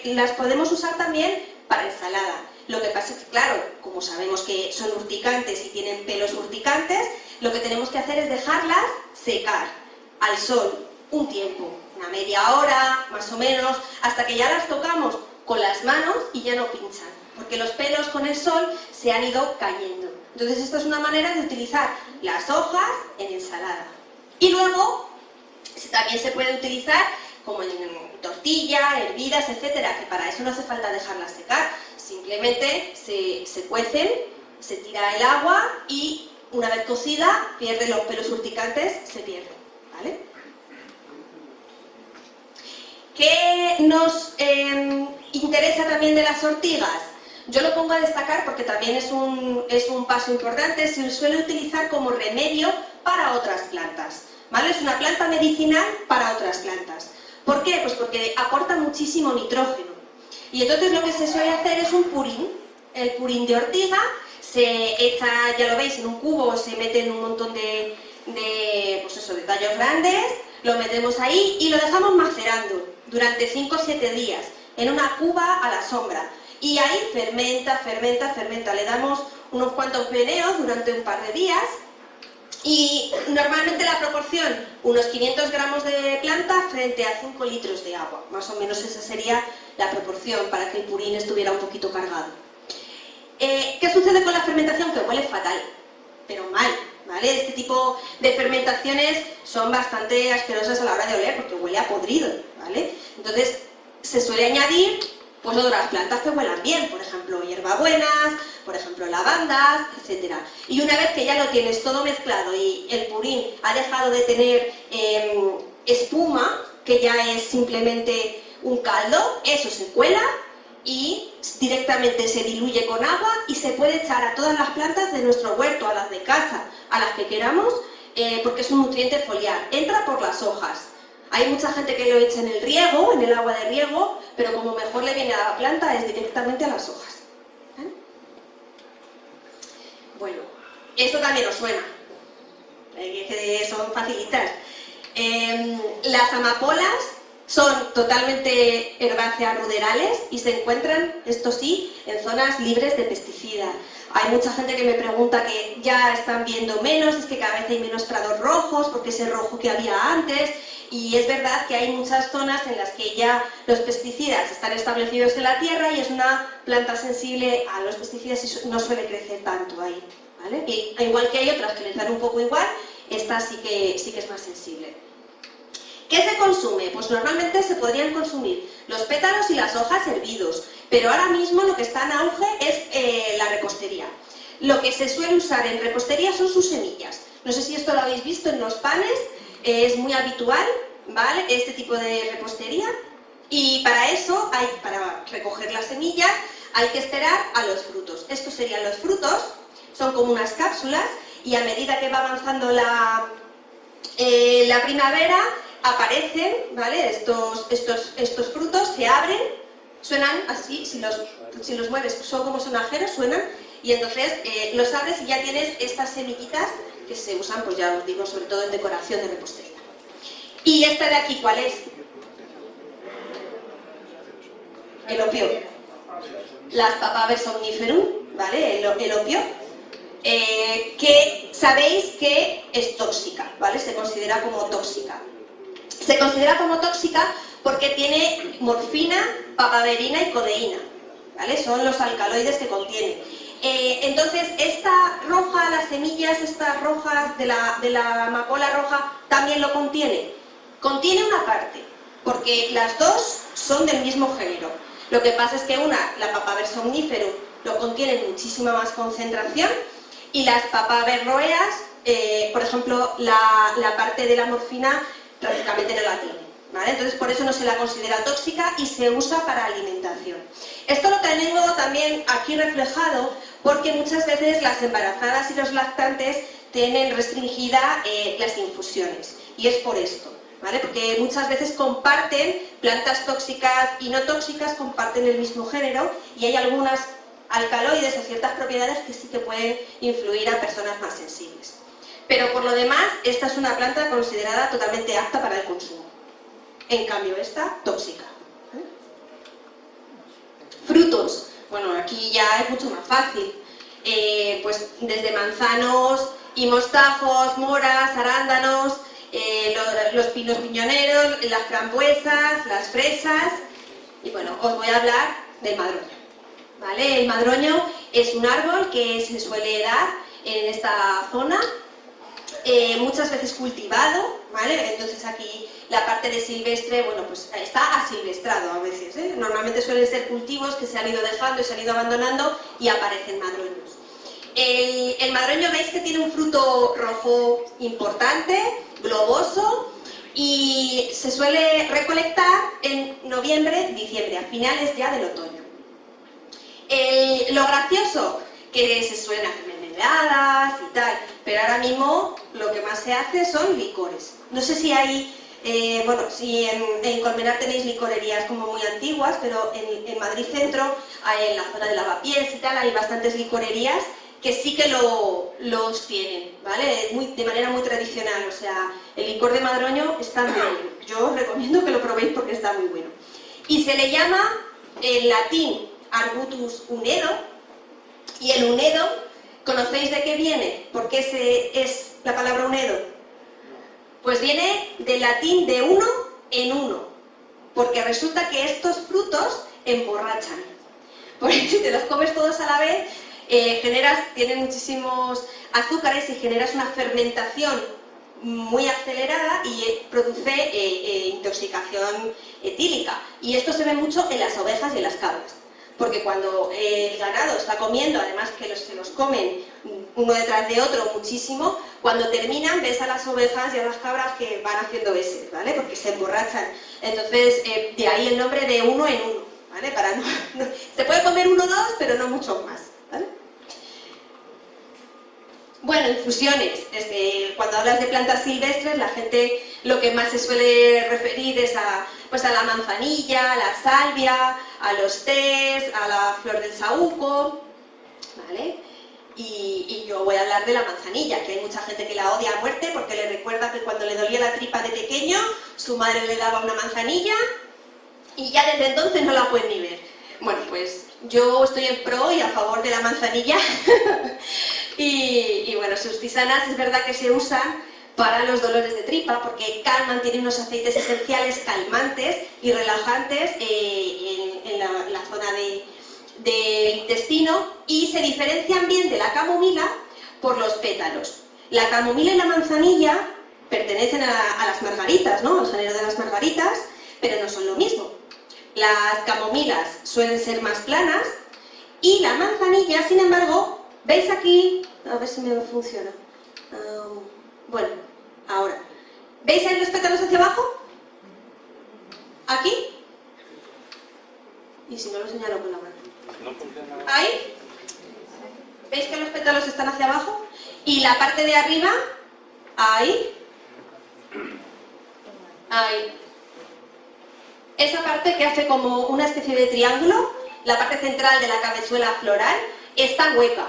las podemos usar también para ensalada. Lo que pasa es que, claro, como sabemos que son urticantes y tienen pelos urticantes, lo que tenemos que hacer es dejarlas secar al sol un tiempo, una media hora, más o menos, hasta que ya las tocamos con las manos y ya no pinchan, porque los pelos con el sol se han ido cayendo. Entonces esto es una manera de utilizar las hojas en ensalada. Y luego también se puede utilizar como en tortilla, hervidas, etcétera, que para eso no hace falta dejarlas secar, simplemente se cuecen, se tira el agua y una vez cocida, pierde los pelos urticantes, se pierden, ¿vale? ¿Qué nos interesa también de las ortigas? Yo lo pongo a destacar porque también es un paso importante. Se suele utilizar como remedio para otras plantas, ¿vale? Es una planta medicinal para otras plantas. ¿Por qué? Pues porque aporta muchísimo nitrógeno. Y entonces lo que se suele hacer es un purín. El purín de ortiga se echa, ya lo veis, en un cubo, se mete en un montón de tallos grandes, lo metemos ahí y lo dejamos macerando durante 5 o 7 días en una cuba a la sombra. Y ahí fermenta, fermenta, fermenta. Le damos unos cuantos meneos durante un par de días y normalmente la proporción, unos 500 gramos de planta frente a 5 litros de agua. Más o menos esa sería la proporción para que el purín estuviera un poquito cargado. ¿Qué sucede con la fermentación? Que huele fatal, pero mal, ¿vale? Este tipo de fermentaciones son bastante asquerosas a la hora de oler porque huele a podrido, ¿vale? Entonces se suele añadir pues otras plantas que huelan bien, por ejemplo hierbabuenas, por ejemplo lavandas, etc. Y una vez que ya lo tienes todo mezclado y el purín ha dejado de tener espuma, que ya es simplemente un caldo, eso se cuela y directamente se diluye con agua y se puede echar a todas las plantas de nuestro huerto, a las de casa, a las que queramos, porque es un nutriente foliar, entra por las hojas. Hay mucha gente que lo echa en el riego, en el agua de riego, pero como mejor le viene a la planta es directamente a las hojas. Bueno, esto también os suena, que son facilitas. Las amapolas son totalmente herbáceas ruderales y se encuentran, esto sí, en zonas libres de pesticidas. Hay mucha gente que me pregunta que ya están viendo menos, es que cada vez hay menos prados rojos, porque ese rojo que había antes, y es verdad que hay muchas zonas en las que ya los pesticidas están establecidos en la tierra y es una planta sensible a los pesticidas y no suele crecer tanto ahí, ¿vale? Y igual que hay otras que les dan un poco igual, esta sí que es más sensible. ¿Qué se consume? Pues normalmente se podrían consumir los pétalos y las hojas hervidos, pero ahora mismo lo que está en auge es la repostería. Lo que se suele usar en repostería son sus semillas. No sé si esto lo habéis visto en los panes, es muy habitual, ¿vale? Este tipo de repostería. Y para eso, para recoger las semillas, hay que esperar a los frutos. Estos serían los frutos, son como unas cápsulas, y a medida que va avanzando la primavera, aparecen, ¿vale? Estos frutos se abren, suenan así, si los mueves son como sonajeros, suenan, y entonces los abres y ya tienes estas semillitas que se usan, pues ya os digo, sobre todo en decoración de repostería. ¿Y esta de aquí cuál es? El opio. Las Papaver somniferum, ¿vale? El opio. Que sabéis que es tóxica, ¿vale? Se considera como tóxica. Se considera como tóxica porque tiene morfina, papaverina y codeína, ¿vale? Son los alcaloides que contiene. Entonces, esta roja, las semillas estas rojas de la amapola roja, también lo contiene. Contiene una parte, porque las dos son del mismo género. Lo que pasa es que una, la Papaver somniferum, lo contiene en muchísima más concentración, y las Papaver rhoeas, por ejemplo, la parte de la morfina prácticamente no la tiene, ¿vale? Entonces, por eso no se la considera tóxica y se usa para alimentación. Esto lo tengo también aquí reflejado porque muchas veces las embarazadas y los lactantes tienen restringida las infusiones, y es por esto, ¿vale? Porque muchas veces comparten plantas tóxicas y no tóxicas, comparten el mismo género, y hay algunas alcaloides o ciertas propiedades que sí que pueden influir a personas más sensibles. Pero por lo demás, esta es una planta considerada totalmente apta para el consumo. En cambio, esta, tóxica. Frutos. Bueno, aquí ya es mucho más fácil. Pues desde manzanos y mostajos, moras, arándanos, los pinos piñoneros, las frambuesas, las fresas. Y bueno, os voy a hablar del madroño, ¿vale? El madroño es un árbol que se suele dar en esta zona, muchas veces cultivado, ¿vale? Entonces aquí la parte de silvestre, bueno, pues está asilvestrado a veces, ¿eh? Normalmente suelen ser cultivos que se han ido dejando y se han ido abandonando y aparecen madroños. El madroño veis que tiene un fruto rojo importante, globoso, y se suele recolectar en noviembre, diciembre, a finales ya del otoño. Lo gracioso, que se suelen hacer mermeladas y tal, pero ahora mismo lo que más se hace son licores. No sé si hay, bueno, si en Colmenar tenéis licorerías como muy antiguas, pero en Madrid Centro, en la zona de Lavapiés y tal, hay bastantes licorerías que sí que los tienen, ¿vale? De manera muy tradicional, o sea, el licor de madroño está muy bueno. Yo os recomiendo que lo probéis porque está muy bueno. Y se le llama, en latín, Arbutus unedo, y el unedo, ¿conocéis de qué viene? ¿Por qué es la palabra unedo? Pues viene del latín de uno en uno, porque resulta que estos frutos emborrachan. Porque si te los comes todos a la vez, tienen muchísimos azúcares y generas una fermentación muy acelerada y produce intoxicación etílica. Y esto se ve mucho en las ovejas y en las cabras, porque cuando el ganado está comiendo, además que se los comen uno detrás de otro muchísimo, cuando terminan ves a las ovejas y a las cabras que van haciendo heces, ¿vale? Porque se emborrachan. Entonces, de ahí el nombre de uno en uno, ¿vale? Se puede comer uno o dos, pero no mucho más, ¿vale? Bueno, infusiones. Cuando hablas de plantas silvestres, la gente lo que más se suele referir es a la manzanilla, a la salvia, a los tés, a la flor del saúco, ¿vale? Y yo voy a hablar de la manzanilla, que hay mucha gente que la odia a muerte porque le recuerda que cuando le dolía la tripa de pequeño, su madre le daba una manzanilla y ya desde entonces no la pueden ni ver. Bueno, pues yo estoy en pro y a favor de la manzanilla y bueno, sus tisanas es verdad que se usan para los dolores de tripa porque calman, tienen unos aceites esenciales calmantes y relajantes en la zona del intestino, y se diferencian bien de la camomila por los pétalos. La camomila y la manzanilla pertenecen a las margaritas, ¿no? Al género de las margaritas, pero no son lo mismo. Las camomilas suelen ser más planas y la manzanilla, sin embargo, ¿veis aquí? A ver si me funciona. Bueno, ahora. ¿Veis ahí los pétalos hacia abajo? ¿Aquí? Y si no, lo señalo con la mano. No funciona. ¿Ahí? ¿Veis que los pétalos están hacia abajo? Y la parte de arriba, ahí. Ahí. Esa parte que hace como una especie de triángulo, la parte central de la cabezuela floral, está hueca,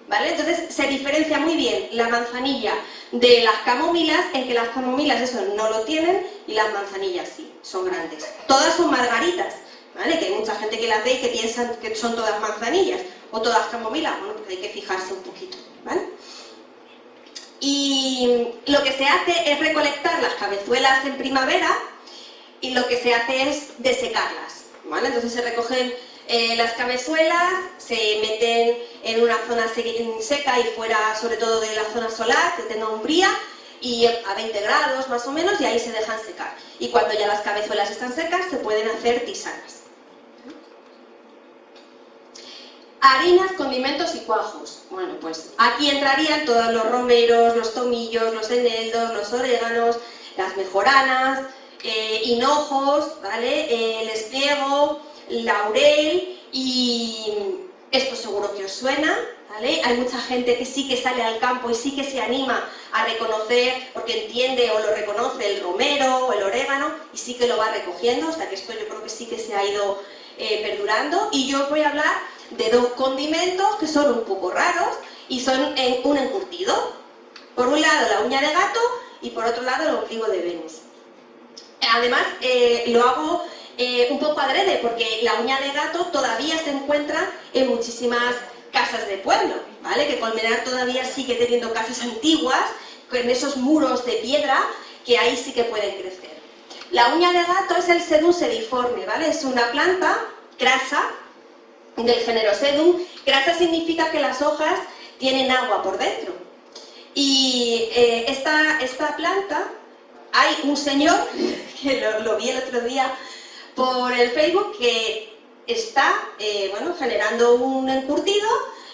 ¿vale? Entonces se diferencia muy bien la manzanilla de las camomilas, en que las camomilas eso no lo tienen y las manzanillas sí, son grandes. Todas son margaritas, ¿vale? Que hay mucha gente que las ve y que piensan que son todas manzanillas o todas camomilas, bueno, pues hay que fijarse un poquito, ¿vale? Y lo que se hace es recolectar las cabezuelas en primavera. y lo que se hace es desecarlas, ¿vale? Entonces se recogen las cabezuelas, se meten en una zona seca y fuera sobre todo de la zona solar, que tenga umbría, y a 20 grados más o menos, y ahí se dejan secar. Y cuando ya las cabezuelas están secas, se pueden hacer tisanas. Harinas, condimentos y cuajos. Bueno, pues aquí entrarían todos los romeros, los tomillos, los eneldos, los oréganos, las mejoranas, hinojos, ¿vale? El espliego, laurel, y esto seguro que os suena, ¿vale? Hay mucha gente que sí que sale al campo y sí que se anima a reconocer, porque entiende o lo reconoce el romero o el orégano, y sí que lo va recogiendo, o sea que esto yo creo que sí que se ha ido perdurando. Y yo os voy a hablar de dos condimentos que son un poco raros y son un encurtido. Por un lado la uña de gato y por otro lado el ombligo de Venus. Además lo hago un poco adrede porque la uña de gato todavía se encuentra en muchísimas casas de pueblo, ¿vale? Que Colmenar todavía sigue teniendo casas antiguas con esos muros de piedra que ahí sí que pueden crecer. La uña de gato es el Sedum sediforme, ¿vale? Es una planta crasa del género Sedum. Crasa significa que las hojas tienen agua por dentro. Y esta planta, hay un señor, que lo vi el otro día por el Facebook, que está bueno, generando un encurtido.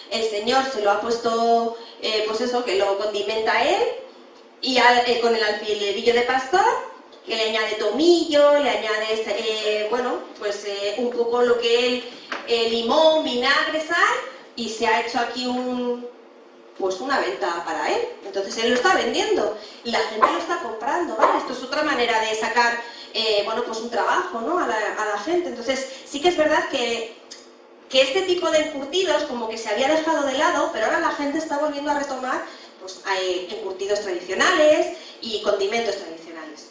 El señor se lo ha puesto, pues eso, que lo condimenta él, y con el alfilerillo de pastor, que le añade tomillo, le añade, bueno, pues un poco lo que es limón, vinagre, sal, y se ha hecho aquí pues una venta para él. Entonces él lo está vendiendo y la gente lo está comprando, ¿vale? Esto es otra manera de sacar, bueno, pues un trabajo, ¿no? a la gente. Entonces sí que es verdad que este tipo de encurtidos como que se había dejado de lado, pero ahora la gente está volviendo a retomar, pues hay encurtidos tradicionales y condimentos tradicionales.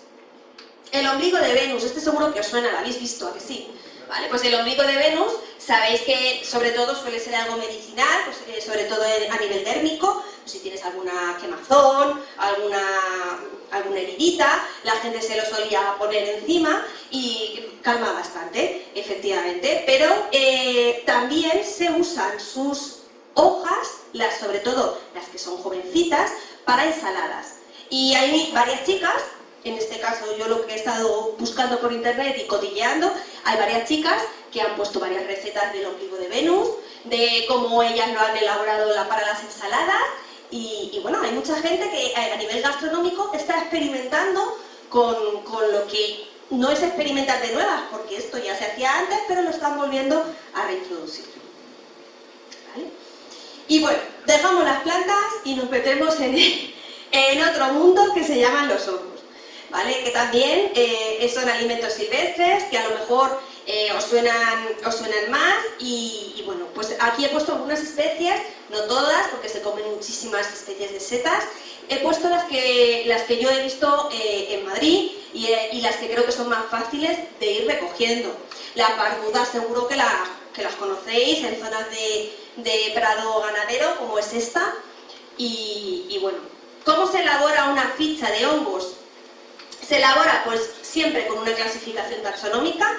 El ombligo de Venus, este seguro que os suena, lo habéis visto, ¿a que sí? Vale, pues el ombligo de Venus, sabéis que sobre todo suele ser algo medicinal, pues, sobre todo a nivel dérmico, pues si tienes alguna quemazón, alguna heridita, la gente se lo solía poner encima y calma bastante, efectivamente, pero también se usan sus hojas, sobre todo las que son jovencitas, para ensaladas. Y hay varias chicas, en este caso yo lo que he estado buscando por internet y cotilleando, hay varias chicas que han puesto varias recetas del ombligo de Venus, de cómo ellas lo han elaborado para las ensaladas, y bueno, hay mucha gente que a nivel gastronómico está experimentando con lo que no es experimentar de nuevas, porque esto ya se hacía antes, pero lo están volviendo a reintroducir. ¿Vale? Y bueno, dejamos las plantas y nos metemos en otro mundo que se llaman los hongos. ¿Vale? Que también son alimentos silvestres que a lo mejor os suenan más, y bueno, pues aquí he puesto algunas especies, no todas porque se comen muchísimas especies de setas. He puesto las que yo he visto en Madrid y las que creo que son más fáciles de ir recogiendo. Las barbudas seguro que las conocéis en zonas de prado ganadero como es esta. Y bueno, ¿cómo se elabora una ficha de hongos? Se elabora pues siempre con una clasificación taxonómica,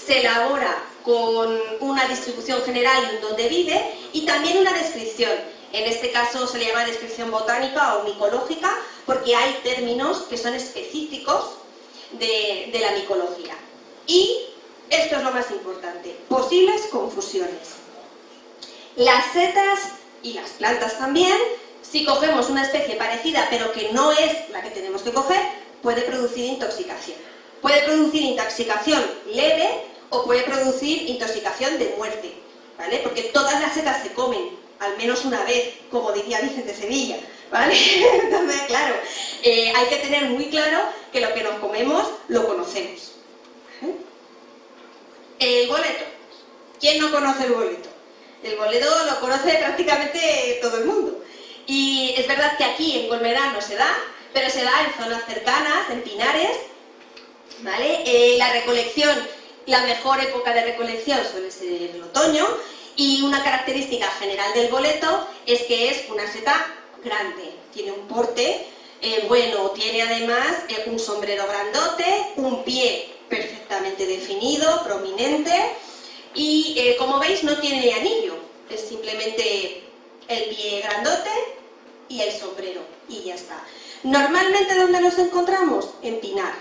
se elabora con una distribución general y un dónde vive, y también una descripción. En este caso se le llama descripción botánica o micológica, porque hay términos que son específicos de la micología. Y esto es lo más importante, posibles confusiones. Las setas y las plantas también, si cogemos una especie parecida pero que no es la que tenemos que coger, puede producir intoxicación. Puede producir intoxicación leve o puede producir intoxicación de muerte, ¿vale? Porque todas las setas se comen al menos una vez, como diría Vicente Sevilla, ¿vale? Entonces, claro, hay que tener muy claro que lo que nos comemos lo conocemos. ¿Vale? El boleto. ¿Quién no conoce el boleto? El boleto lo conoce prácticamente todo el mundo. Y es verdad que aquí en Colmenar no se da, pero se da en zonas cercanas, en pinares, ¿vale? La recolección, la mejor época de recolección suele ser el otoño, y una característica general del boleto es que es una seta grande, tiene un porte bueno, tiene además un sombrero grandote, un pie perfectamente definido, prominente, y como veis no tiene anillo, es simplemente el pie grandote y el sombrero, y ya está. Normalmente, ¿dónde los encontramos? En pinar,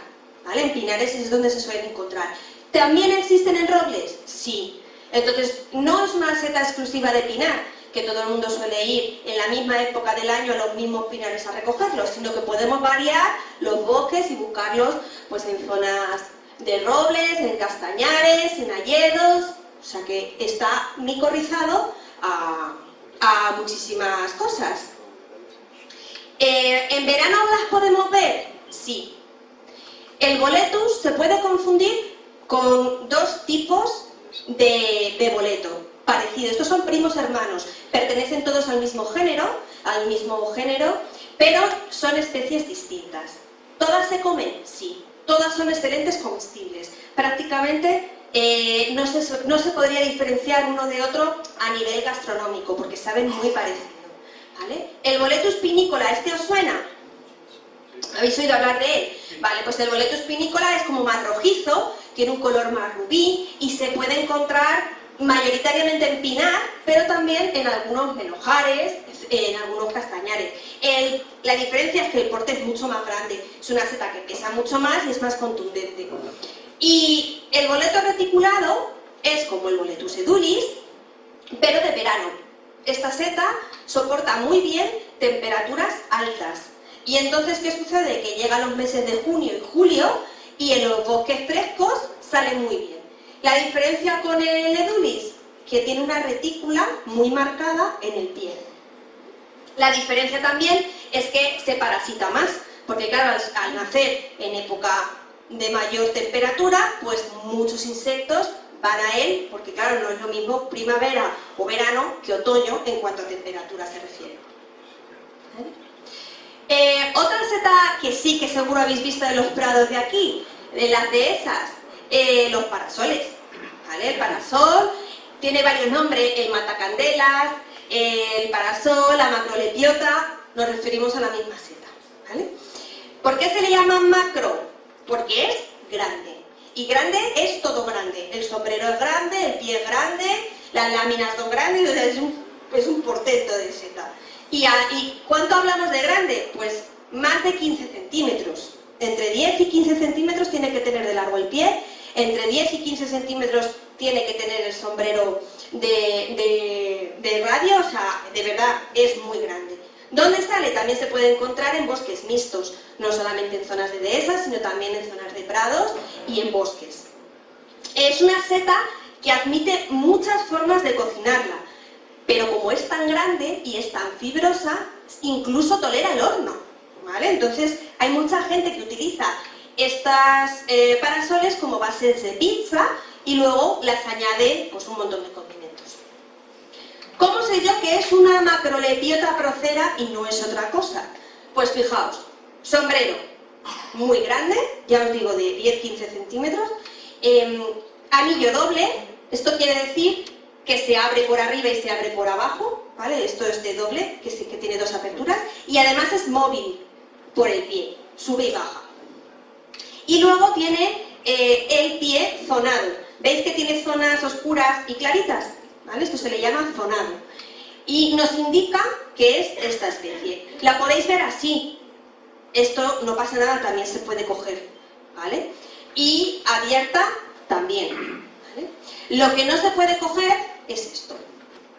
¿vale? En pinares es donde se suelen encontrar. ¿También existen en robles? Sí. Entonces, no es una seta exclusiva de pinar, que todo el mundo suele ir en la misma época del año a los mismos pinares a recogerlos, sino que podemos variar los bosques y buscarlos pues en zonas de robles, en castañares, en hayedos, o sea que está micorrizado a muchísimas cosas. ¿En verano las podemos ver? Sí. El boletus se puede confundir con dos tipos de boleto parecidos. Estos son primos hermanos, pertenecen todos al mismo género, pero son especies distintas. ¿Todas se comen? Sí. Todas son excelentes comestibles. Prácticamente no se podría diferenciar uno de otro a nivel gastronómico, porque saben muy parecido, ¿vale? El boletus pinícola, ¿este os suena? ¿Habéis oído hablar de él? Vale, pues el boletus pinícola es como más rojizo, tiene un color más rubí y se puede encontrar mayoritariamente en pinar, pero también en algunos menojares, en algunos castañares. La diferencia es que el porte es mucho más grande, es una seta que pesa mucho más y es más contundente. Y el boleto reticulado es como el boletus edulis, pero de verano. Esta seta soporta muy bien temperaturas altas. Y entonces, ¿qué sucede? Que llegan los meses de junio y julio y en los bosques frescos sale muy bien. La diferencia con el edulis, que tiene una retícula muy marcada en el pie. La diferencia también es que se parasita más, porque claro, al nacer en época de mayor temperatura, pues muchos insectos van a él, porque claro, no es lo mismo primavera o verano que otoño en cuanto a temperatura se refiere. Otra seta que sí que seguro habéis visto en los prados de aquí, de las dehesas, los parasoles, ¿vale? El parasol tiene varios nombres, el matacandelas, el parasol, la macrolepiota, nos referimos a la misma seta, ¿vale? ¿Por qué se le llama macro? Porque es grande, y grande es todo grande, el sombrero es grande, el pie es grande, las láminas son grandes, es un portento de seta. ¿Y cuánto hablamos de grande? Pues más de 15 centímetros. Entre 10 y 15 centímetros tiene que tener de largo el pie, entre 10 y 15 centímetros tiene que tener el sombrero de radio, o sea, de verdad es muy grande. ¿Dónde sale? También se puede encontrar en bosques mixtos, no solamente en zonas de dehesas, sino también en zonas de prados y en bosques. Es una seta que admite muchas formas de cocinarla, pero como es tan grande y es tan fibrosa, incluso tolera el horno, ¿vale? Entonces hay mucha gente que utiliza estas parasoles como bases de pizza y luego las añade pues, un montón de condimentos. ¿Cómo sé yo que es una macrolepiota procera y no es otra cosa? Pues fijaos, sombrero muy grande, ya os digo de 10-15 centímetros, anillo doble, esto quiere decir que se abre por arriba y se abre por abajo, ¿vale? Esto es de doble, que tiene dos aperturas, y además es móvil por el pie, sube y baja. Y luego tiene el pie zonado. ¿Veis que tiene zonas oscuras y claritas? ¿Vale? Esto se le llama zonado. Y nos indica que es esta especie. La podéis ver así. Esto no pasa nada, también se puede coger, ¿vale? Y abierta también, ¿vale? Lo que no se puede coger es esto.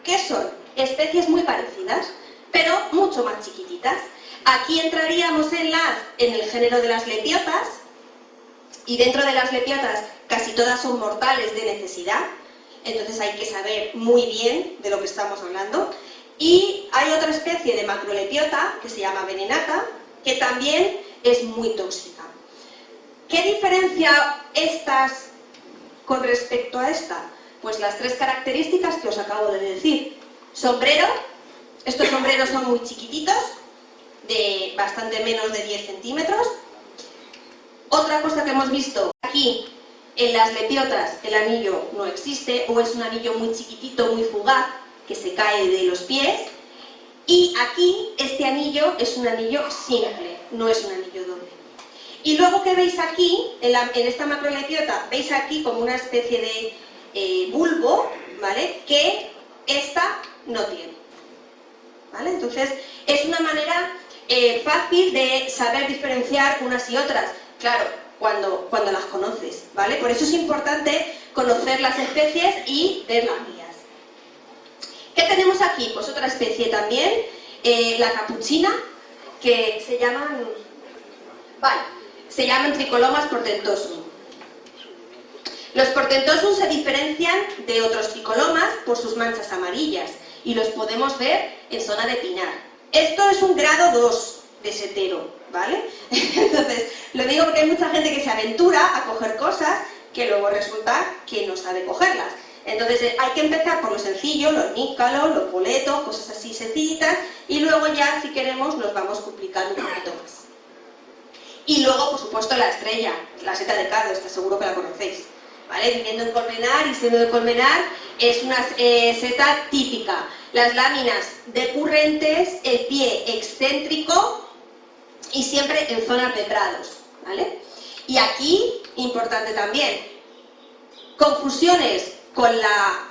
¿Qué son? Especies muy parecidas, pero mucho más chiquititas. Aquí entraríamos en el género de las lepiotas, y dentro de las lepiotas casi todas son mortales de necesidad, entonces hay que saber muy bien de lo que estamos hablando. Y hay otra especie de macrolepiota que se llama venenata, que también es muy tóxica. ¿Qué diferencia estas con respecto a esta? Pues las tres características que os acabo de decir. Sombrero, estos sombreros son muy chiquititos, de bastante menos de 10 centímetros. Otra cosa que hemos visto aquí, en las lepiotas el anillo no existe, o es un anillo muy chiquitito, muy fugaz, que se cae de los pies. Y aquí este anillo es un anillo simple, no es un anillo doble. Y luego, ¿qué veis aquí? En esta macrolepiota, veis aquí como una especie de bulbo, ¿vale? Que esta no tiene, ¿vale? Entonces, es una manera fácil de saber diferenciar unas y otras, claro, cuando las conoces, ¿vale? Por eso es importante conocer las especies y ver las guías. ¿Qué tenemos aquí? Pues otra especie también, la capuchina, que se llaman Tricolomas portentosum. Los portentosum se diferencian de otros tricolomas por sus manchas amarillas y los podemos ver en zona de pinar. Esto es un grado 2 de setero, ¿vale? Entonces, lo digo porque hay mucha gente que se aventura a coger cosas que luego resulta que no sabe cogerlas. Entonces, hay que empezar por lo sencillo, los nícalos, los boletos, cosas así sencillitas, y luego ya, si queremos, nos vamos complicando un poquito más. Y luego, por supuesto, la estrella, la seta de cardo, está seguro que la conocéis, ¿vale? Viviendo en colmenar y siendo de colmenar, es una seta típica. Las láminas decurrentes, el pie excéntrico y siempre en zonas de prados, ¿vale? Y aquí, importante también, confusiones con la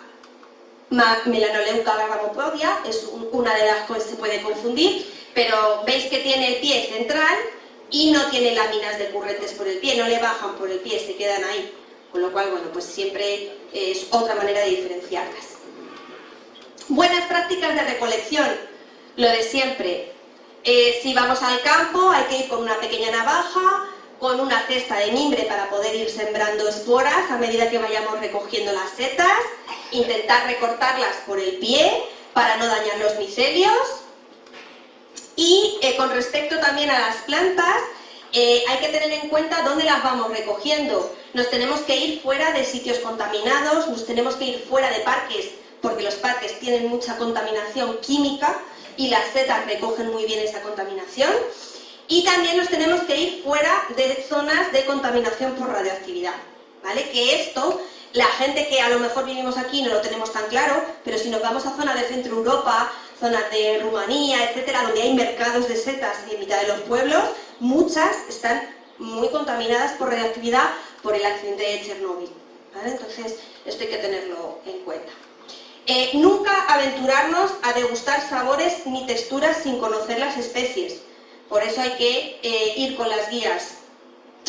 Melanoleuca garramopodia, es una de las cosas que se puede confundir, pero veis que tiene el pie central y no tiene láminas decurrentes por el pie, no le bajan por el pie, se quedan ahí, con lo cual, bueno, pues siempre es otra manera de diferenciarlas. Buenas prácticas de recolección, lo de siempre. Si vamos al campo hay que ir con una pequeña navaja, con una cesta de mimbre para poder ir sembrando esporas a medida que vayamos recogiendo las setas, intentar recortarlas por el pie para no dañar los micelios. Y con respecto también a las plantas, hay que tener en cuenta dónde las vamos recogiendo. Nos tenemos que ir fuera de sitios contaminados, nos tenemos que ir fuera de parques, porque los parques tienen mucha contaminación química y las setas recogen muy bien esa contaminación. Y también nos tenemos que ir fuera de zonas de contaminación por radioactividad, ¿vale? Que esto, la gente que a lo mejor vivimos aquí no lo tenemos tan claro, pero si nos vamos a zonas de Centro Europa, zonas de Rumanía, etcétera, donde hay mercados de setas en mitad de los pueblos, muchas están muy contaminadas por radioactividad por el accidente de Chernóbil, ¿vale? Entonces, esto hay que tenerlo en cuenta. Nunca aventurarnos a degustar sabores ni texturas sin conocer las especies. Por eso hay que ir con las guías.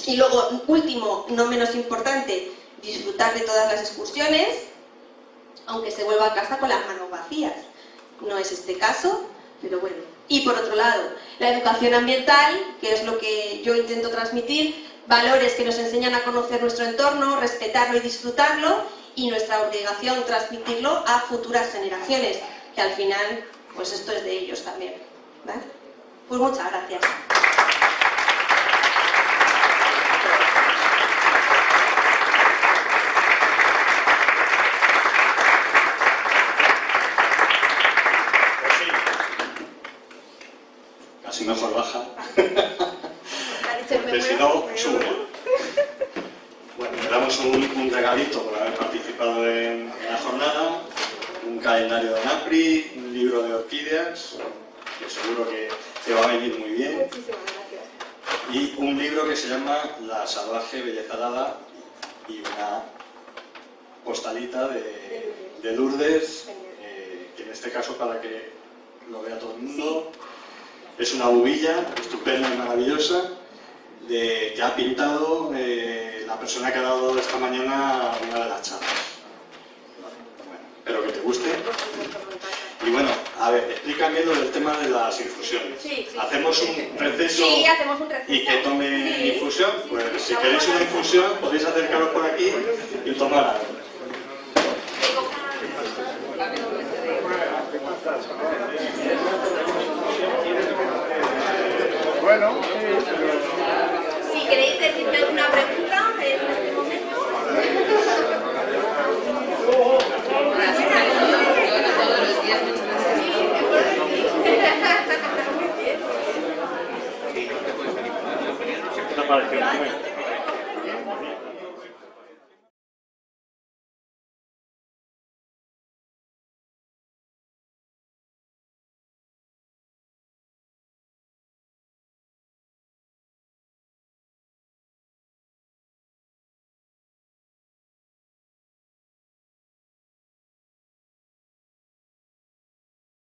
Y luego, último, no menos importante, disfrutar de todas las excursiones, aunque se vuelva a casa con las manos vacías. No es este caso, pero bueno. Y por otro lado, la educación ambiental, que es lo que yo intento transmitir, valores que nos enseñan a conocer nuestro entorno, respetarlo y disfrutarlo, y nuestra obligación transmitirlo a futuras generaciones, que al final, pues esto es de ellos también, ¿vale? Pues muchas gracias. Casi mejor baja. Porque si no, sube. Bueno, le damos un regalito por haber participado en la jornada, un calendario de ANAPRI, un libro de orquídeas, que seguro que te va a venir muy bien. Muchísimas gracias. Y un libro que se llama La salvaje belleza dada y una postalita de Lourdes, que en este caso, para que lo vea todo el mundo, es una bubilla estupenda y maravillosa que ha pintado la persona que ha dado esta mañana una de las charlas. Bueno, espero que te guste. Y bueno, a ver, explícame lo del tema de las infusiones. Sí, sí. ¿Hacemos un receso? Sí, hacemos un receso. ¿Y que tome Sí. infusión? Pues si queréis una infusión, podéis acercaros por aquí y tomar algo. Bueno, Si queréis decirme alguna pregunta en este momento. ¿Qué te ha parecido?